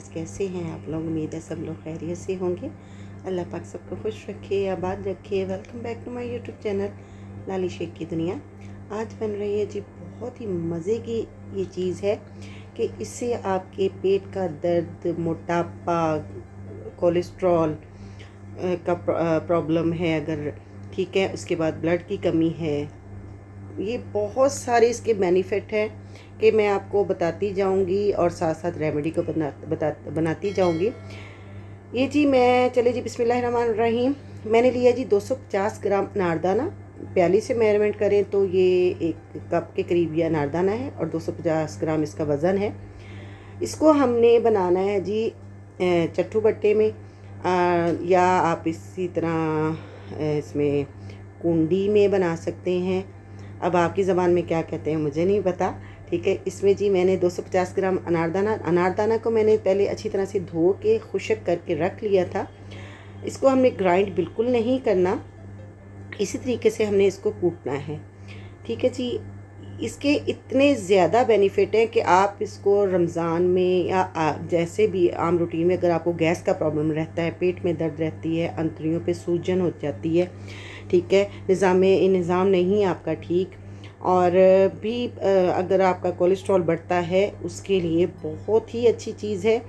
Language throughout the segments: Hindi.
व्यूअर्स, कैसे हैं आप लोग? उम्मीद है सब लोग खैरियत से होंगे। अल्लाह पाक सबको खुश रखे, आबाद रखे। Welcome back to my YouTube channel Lali Sheikh की दुनिया। आज बन रही है जी बहुत ही मज़े की ये चीज़ है कि इससे आपके पेट का दर्द, मोटापा, कोलेस्ट्रॉल का प्रॉब्लम है अगर, ठीक है, उसके बाद ब्लड की कमी है, ये बहुत सारे इसके बेनिफिट हैं कि मैं आपको बताती जाऊंगी और साथ साथ रेमेडी को बनाती जाऊंगी। ये जी चले जी बिस्मिल्लाहिर्रहमानिर्रहीम। मैंने लिया जी 250 ग्राम अनारदाना। प्याली से मेजरमेंट करें तो ये 1 कप के करीब ये अनारदाना है और 250 ग्राम इसका वज़न है। इसको हमने बनाना है जी चट्टू बट्टे में, या आप इसी तरह इसमें कुंडी में बना सकते हैं। अब आपकी ज़बान में क्या कहते हैं मुझे नहीं पता, ठीक है। इसमें जी मैंने 250 ग्राम अनारदाना को मैंने पहले अच्छी तरह से धो के खुश्क करके रख लिया था। इसको हमने ग्राइंड बिल्कुल नहीं करना, इसी तरीके से हमने इसको कूटना है, ठीक है जी। इसके इतने ज़्यादा बेनिफिट हैं कि आप इसको रमज़ान में या जैसे भी आम रूटीन में, अगर आपको गैस का प्रॉब्लम रहता है, पेट में दर्द रहती है, अंतड़ियों पे सूजन हो जाती है, ठीक है, निज़ाम नहीं आपका ठीक, और भी अगर आपका कोलेस्ट्रॉल बढ़ता है उसके लिए बहुत ही अच्छी चीज़ है।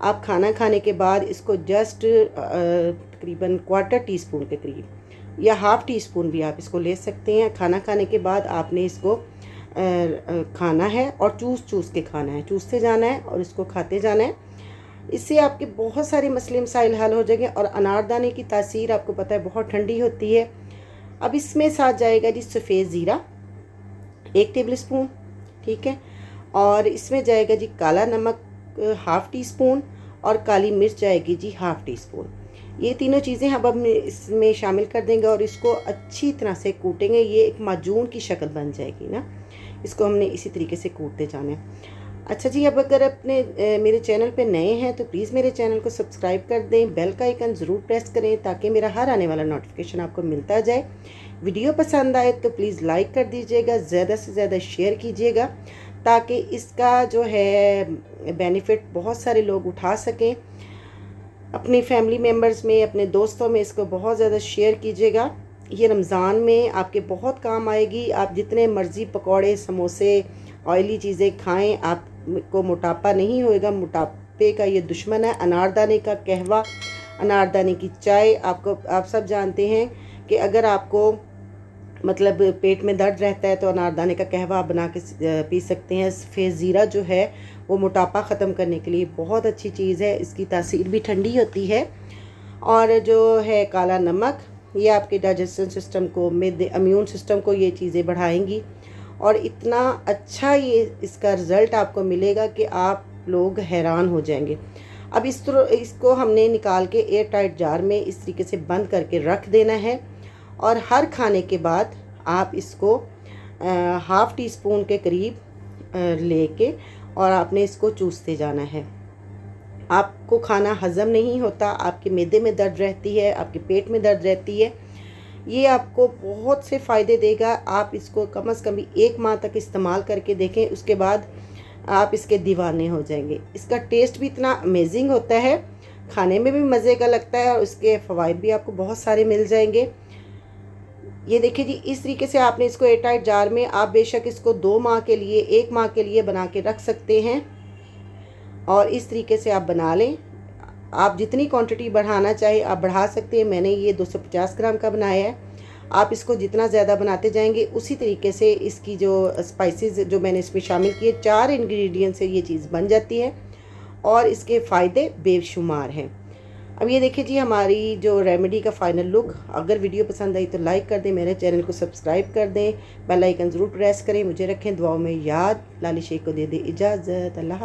आप खाना खाने के बाद इसको जस्ट तकरीबन 1/4 टीस्पून के करीब या हाफ़ टी स्पून भी आप इसको ले सकते हैं। खाना खाने के बाद आपने इसको खाना है और चूस के खाना है, चूसते जाना है और इसको खाते जाना है। इससे आपके बहुत सारे मसले मसाइल हल हो जाएंगे। और अनारदाने की तासीर आपको पता है बहुत ठंडी होती है। अब इसमें साथ जाएगा जी सफ़ेद ज़ीरा 1 टेबल स्पून, ठीक है, और इसमें जाएगा जी काला नमक हाफ़ टी स्पून और काली मिर्च जाएगी जी हाफ़ टी स्पून। ये तीनों चीज़ें हम इसमें शामिल कर देंगे और इसको अच्छी तरह से कूटेंगे। ये एक माजून की शक्ल बन जाएगी ना, इसको हमने इसी तरीके से कूटते जाना है। अच्छा जी, अब अगर अपने मेरे चैनल पे नए हैं तो प्लीज़ मेरे चैनल को सब्सक्राइब कर दें, बेल का आइकन ज़रूर प्रेस करें ताकि मेरा हर आने वाला नोटिफिकेशन आपको मिलता जाए। वीडियो पसंद आए तो प्लीज़ लाइक कर दीजिएगा, ज़्यादा से ज़्यादा शेयर कीजिएगा ताकि इसका जो है बेनिफिट बहुत सारे लोग उठा सकें। अपनी फैमिली मेम्बर्स में, अपने दोस्तों में इसको बहुत ज़्यादा शेयर कीजिएगा। ये रमज़ान में आपके बहुत काम आएगी। आप जितने मर्ज़ी पकौड़े, समोसे, ऑयली चीज़ें खाएं, आपको मोटापा नहीं होएगा। मोटापे का ये दुश्मन है अनारदाने का कहवा, अनारदाने की चाय। आप सब जानते हैं कि अगर आपको मतलब पेट में दर्द रहता है तो अनारदाने का कहवा आप बना के पी सकते हैं। सफ़ेद ज़ीरा जो है वो मोटापा ख़त्म करने के लिए बहुत अच्छी चीज़ है, इसकी तासीर भी ठंडी होती है। और जो है काला नमक, ये आपके डाइजेशन सिस्टम को, इम्यून सिस्टम को ये चीज़ें बढ़ाएंगी और इतना अच्छा ये इसका रिज़ल्ट आपको मिलेगा कि आप लोग हैरान हो जाएंगे। अब इसको हमने निकाल के एयर टाइट जार में इस तरीके से बंद करके रख देना है और हर खाने के बाद आप इसको हाफ़ टी स्पून के करीब लेके और आपने इसको चूसते जाना है। आपको खाना हज़म नहीं होता, आपके मैदे में दर्द रहती है, आपके पेट में दर्द रहती है, ये आपको बहुत से फ़ायदे देगा। आप इसको कम से कम 1 माह तक इस्तेमाल करके देखें, उसके बाद आप इसके दीवाने हो जाएंगे। इसका टेस्ट भी इतना अमेजिंग होता है, खाने में भी मज़े का लगता है और उसके फ़वाइद भी आपको बहुत सारे मिल जाएंगे। ये देखिए जी, इस तरीके से आपने इसको एयर टाइट जार में, आप बेशक इसको 2 माह के लिए, 1 माह के लिए बना के रख सकते हैं और इस तरीके से आप बना लें। आप जितनी क्वांटिटी बढ़ाना चाहे आप बढ़ा सकते हैं। मैंने ये 250 ग्राम का बनाया है। आप इसको जितना ज़्यादा बनाते जाएंगे उसी तरीके से इसकी जो स्पाइसेस जो मैंने इसमें शामिल किए, 4 इंग्रेडिएंट से ये चीज़ बन जाती है और इसके फ़ायदे बेशुमार हैं। अब ये देखिए जी हमारी जो रेमेडी का फाइनल लुक। अगर वीडियो पसंद आई तो लाइक कर दें, मेरे चैनल को सब्सक्राइब कर दें, बेल आइकन ज़रूर प्रेस करें। मुझे रखें दुआओं में याद। लाली शेख को दे दे इजाज़त। अल्लाह।